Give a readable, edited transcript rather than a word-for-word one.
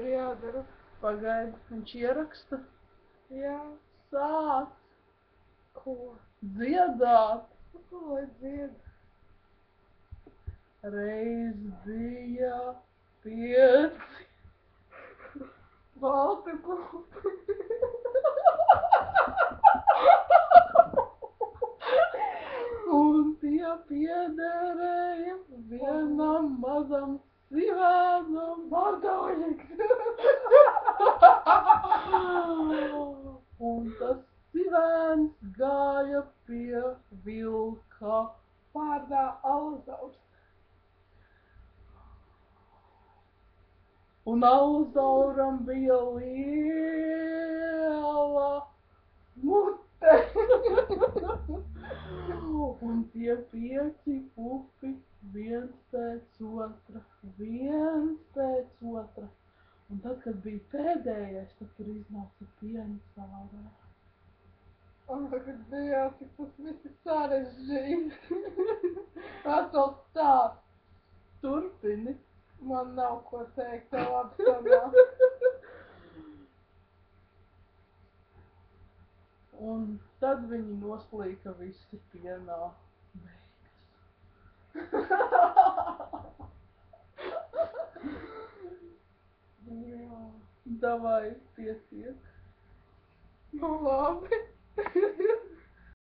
ir jādara. Pagaidi, viņš ieraksta. Jā. Sāc Ko? dziedāt. Ko lai dzied? Reiz bija 5 Balti pupi. un tie piederēja vienam mazam sivēnam. Bardājīgs. Un tas sivēns gāja pie vilka. Vārdā Alzaurs. Un Alzauram bija liela Mute. un tie 5 pupi viens pēc otra. Un tad, kad bija pēdējais, tad tur iznāca piena caurē. Ak, Dievs, cik tas viss ir sarežģīts. Atkal stāst. Turpini. Man nav ko teikt, tev labi sanāk. Un tad viņi noslīka visi pienā. Jā. Davai, pietiek. Nu labi.